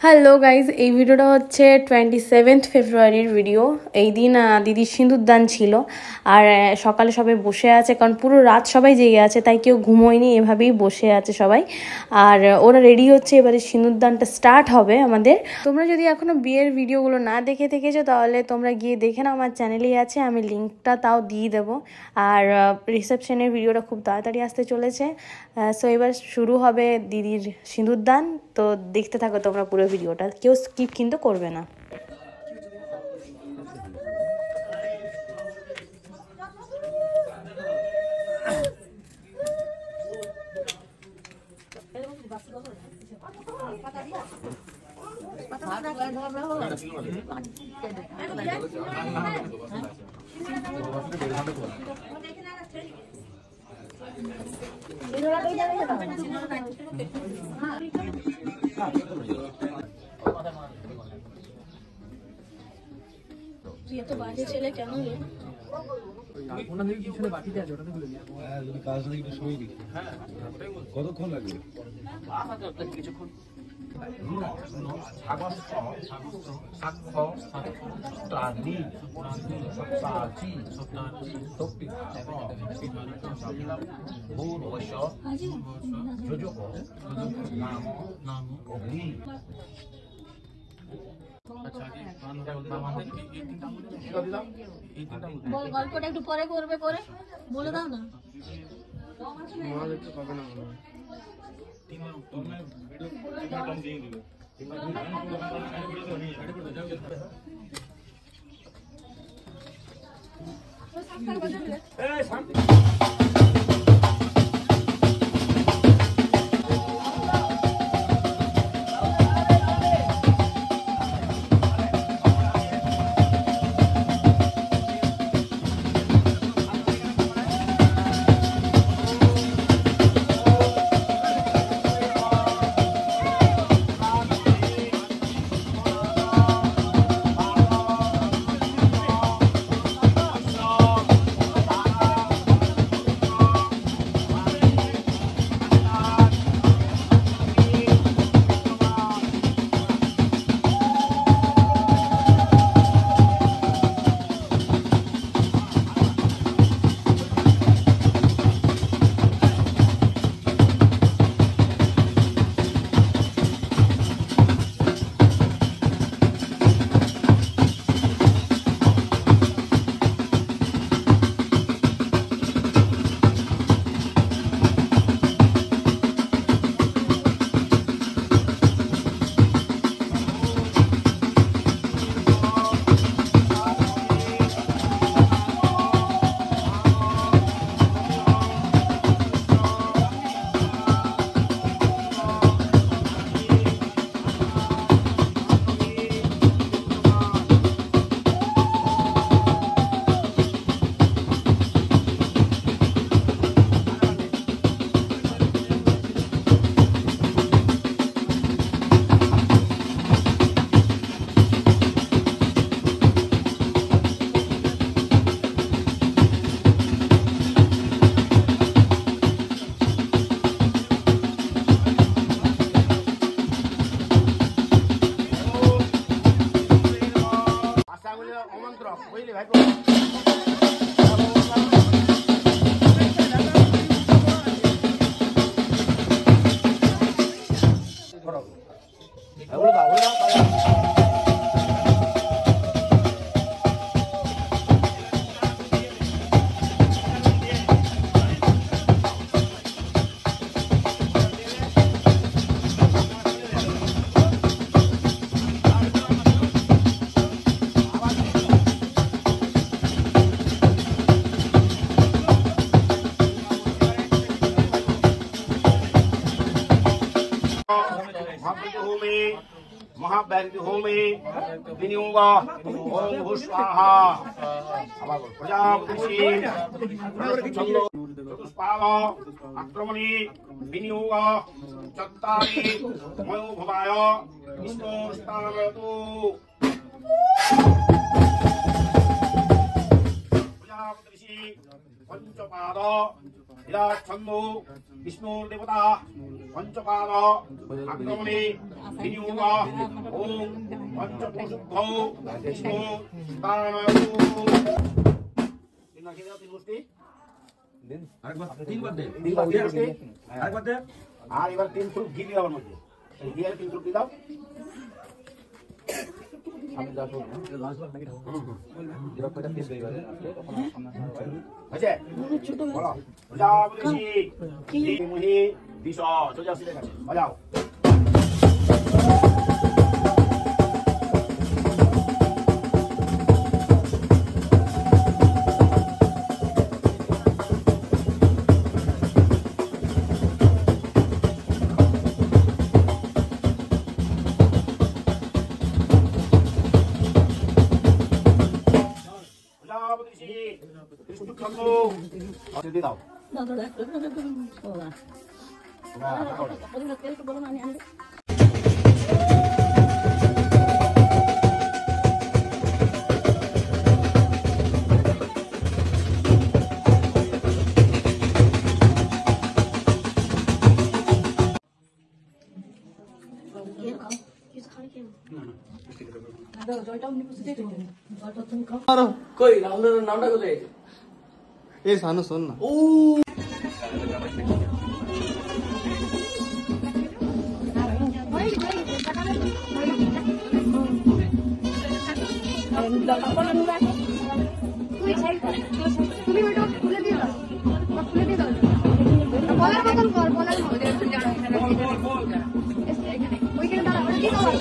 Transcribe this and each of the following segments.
Hello guys, এই ভিডিওটা হচ্ছে 27 ফেব্রুয়ারির ভিডিও। এই দিন দিদির সিঁদুরদান ছিল আর সকালে সবাই বসে আছে, কারণ পুরো রাত সবাই জেগে আছে, তাই কেউ ঘুমোয়নি, এভাবেই বসে আছে সবাই। আর ওরা রেডি হচ্ছে, এবারে সিঁদুরদানটা স্টার্ট হবে আমাদের। তোমরা যদি এখনও বিয়ের ভিডিওগুলো না দেখে থেকেছো তাহলে তোমরা গিয়ে দেখে নাও, আমার চ্যানেলেই আছে, আমি লিঙ্কটা তাও দিয়ে দেবো। আর রিসেপশনের ভিডিওটা খুব তাড়াতাড়ি আসতে চলেছে। সো এবার শুরু হবে দিদির সিঁদুরদান, তো দেখতে থাকো তোমরা পুরো ভিডিওটা, কেউ স্কিপ কিন্তু করবে না। ये तो बाजे चले क्या ना ये ওনা থেকে কিছু বাকিতে আছে, ওটাতে খুলে নিয়ে হ্যাঁ, যদি কাজ না একটু সময় দিই। হ্যাঁ, কতক্ষণ লাগবে? কিছুক্ষণ। গল্পটা একটু পরে করবে, করে বলে দাও না। महाव्याघ्रहोमे विनियोग ओम भूस्वाहा प्रजापति चतुष्पाद आक्रमणे विनियोग चत्तारि मयोभवाय विष्णुस्तानमतु प्रजापति पंचपाद ছন্দ বিষ্ণুর দেবতা পঞ্চপাদ আক্রমণে বিনিয়োগ ওম পঞ্চপ্রশুদ্ধ বিষ্ণু তারায়তু। আর এবার 3 ফুট ঘি দিও আমার মধ্যে, ঘি আর 3 ফুট দিও। বাজাও দাও। কই রাহুলের নামটা কোথায়? এই সানু শোন না। বলার মতন কর, বলার মতন ওইখানে দাঁড়া, কি খবর?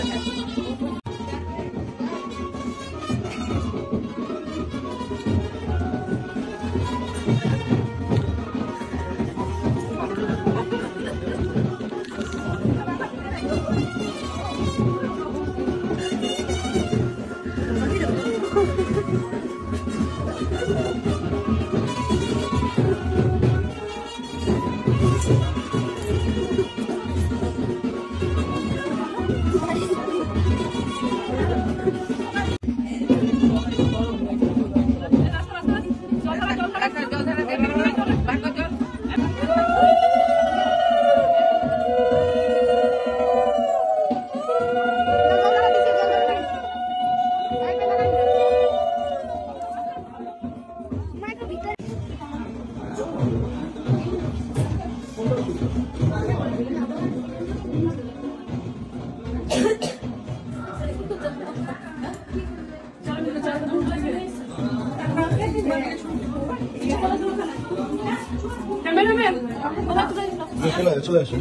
চলে আসো।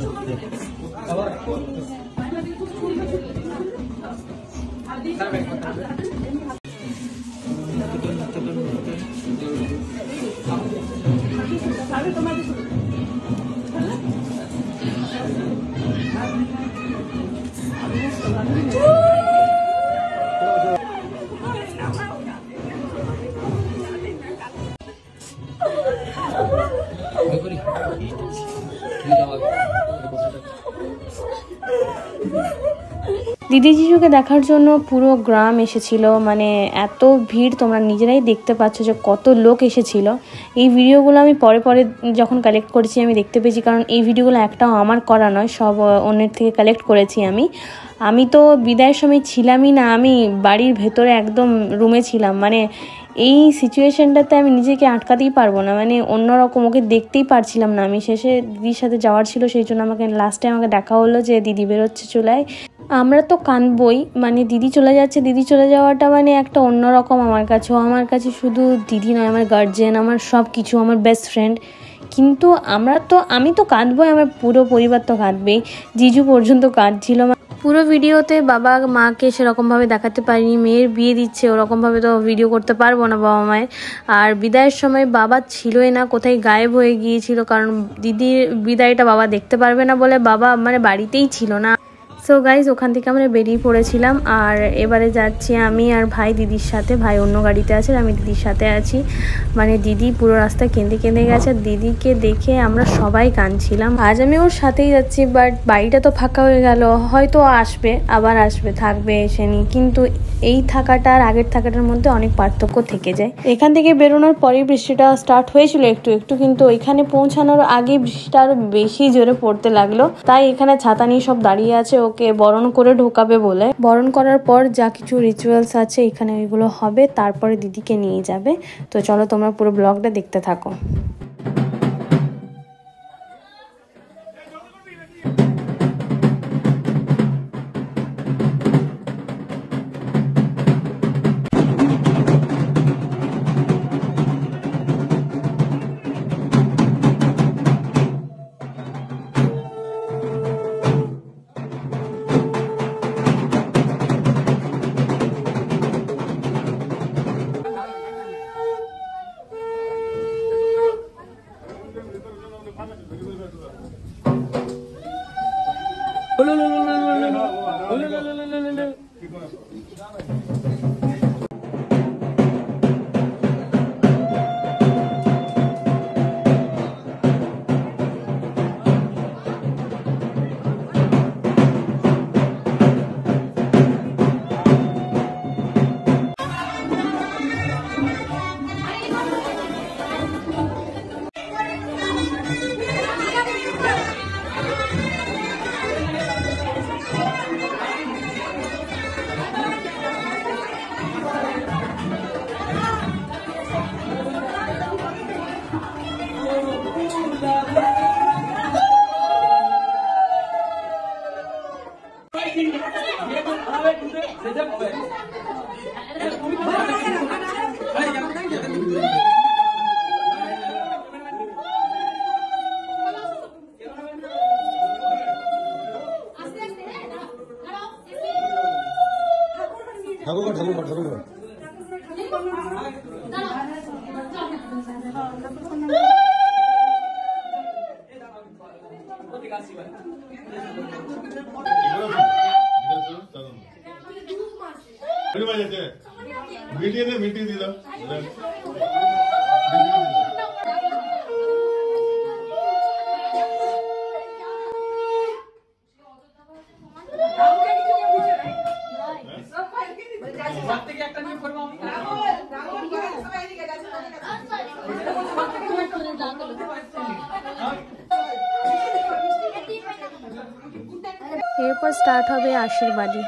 দিদি জিজুকে দেখার জন্য পুরো গ্রাম এসেছিল, মানে এত ভিড় তোমরা নিজেরাই দেখতে পাচ্ছ যে কত লোক এসেছিল। এই ভিডিওগুলো আমি পরে পরে যখন কালেক্ট করেছি আমি দেখতে পেয়েছি, কারণ এই ভিডিওগুলো একটাও আমার করা নয়, সব অন্যের থেকে কালেক্ট করেছি আমি তো বিদায়ের সময় ছিলামই না, আমি বাড়ির ভেতরে একদম রুমে ছিলাম। মানে এই সিচুয়েশনটাতে আমি নিজেকে আটকাতেই পারবো না, মানে অন্যরকম, ওকে দেখতেই পারছিলাম না আমি। শেষে দিদির সাথে যাওয়ার ছিল, সেই জন্য লাস্টে আমাকে দেখা হলো যে দিদি বেরোচ্ছে চুলায়। আমরা তো কাঁদবই, মানে দিদি চলে যাচ্ছে, দিদি চলে যাওয়াটা মানে একটা অন্যরকম আমার কাছে। ও আমার কাছে শুধু দিদি নয়, আমার গার্জিয়ান, আমার সব কিছু, আমার বেস্ট ফ্রেন্ড। কিন্তু আমি তো কাঁদবই, আমার পুরো পরিবার তো কাঁদবেই, জিজু পর্যন্ত কাঁদছিল। পুরো ভিডিওতে বাবা মাকে সেরকমভাবে দেখাতে পারিনি, মেয়ের বিয়ে দিচ্ছে ওরকমভাবে তো ভিডিও করতে পারবো না বাবা মায়ের। আর বিদায়ের সময় বাবা ছিলই না, কোথায় গায়েব হয়ে গিয়েছিল, কারণ দিদির বিদায়টা বাবা দেখতে পারবে না বলে বাবা মানে বাড়িতেই ছিল না। সো গাইজ ওখান থেকে আমরা বেরিয়ে পড়েছিলাম, আর এবারে যাচ্ছি আমি আর ভাই দিদির সাথে। ভাই অন্য গাড়িতে আছে, আমি দিদির সাথে আছি। মানে দিদি পুরো রাস্তা কেঁদে কেঁদে গেছে, দিদিকে দেখে আমরা সবাই কাঁদছিলাম। আজ আমি ওর সাথেই যাচ্ছি, বাট বাড়িটা তো ফাঁকা হয়ে গেল, হয়তো আসবে, আবার আসবে, থাকবে, এসে নি। কিন্তু এই থাকাটা আর আগের থাকাটার মধ্যে অনেক পার্থক্য থেকে যায়। এখান থেকে বেরোনোর পরেই বৃষ্টিটা স্টার্ট হয়েছিল একটু একটু, কিন্তু এখানে পৌঁছানোর আগে বৃষ্টিটা আরো বেশি জোরে পড়তে লাগলো। তাই এখানে ছাতা নিয়ে সব দাঁড়িয়ে আছে ওকে বরণ করে ঢোকাবে বলে। বরণ করার পর যা কিছু রিচুয়ালস আছে এখানে ওইগুলো হবে, তারপরে দিদিকে নিয়ে যাবে। তো চলো তোমরা পুরো ব্লগটা দেখতে থাকো। मीटिंग दी था এরপর স্টার্ট হবে আশীর্বাদী।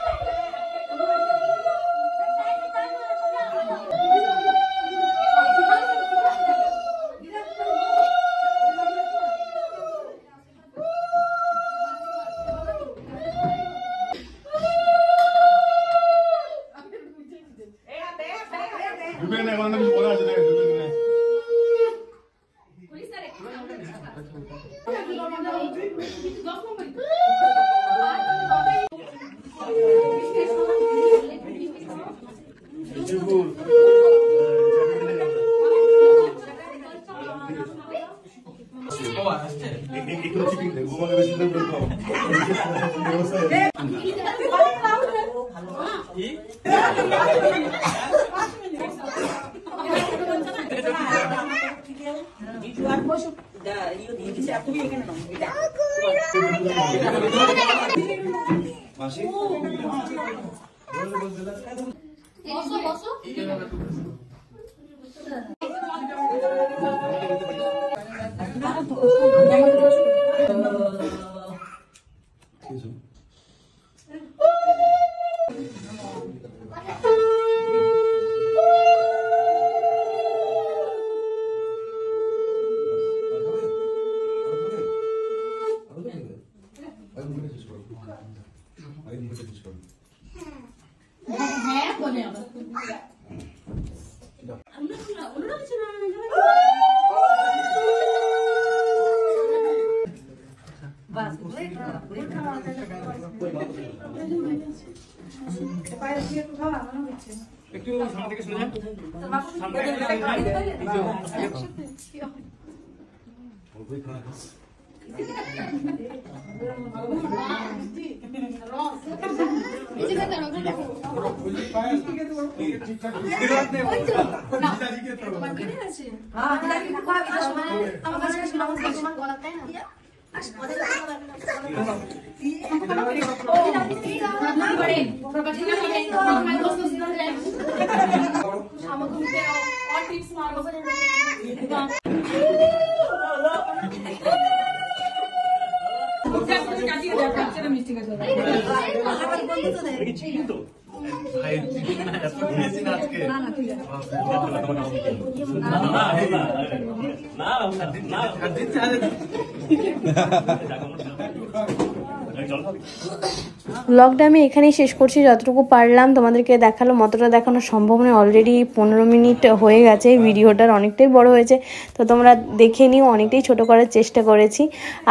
ব্লগটা আমি এখানেই শেষ করছি, যতটুকু পারলাম তোমাদেরকে দেখালো, মতটা দেখানো সম্ভব নয়। অলরেডি 15 মিনিট হয়ে গেছে, ভিডিওটার অনেকটাই বড় হয়েছে, তো তোমরা দেখে নিও। অনেকটাই ছোট করার চেষ্টা করেছি,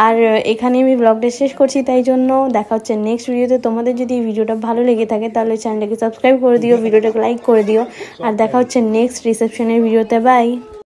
আর এখানে আমি ব্লগটা শেষ করছি। তাই জন্য দেখা হচ্ছে নেক্সট ভিডিওতে। তোমাদের যদি এই ভিডিওটা ভালো লেগে থাকে তাহলে চ্যানেলটাকে সাবস্ক্রাইব করে দিও, ভিডিওটাকে লাইক করে দিও, আর দেখা হচ্ছে নেক্সট রিসেপশনের ভিডিওতে। বাই।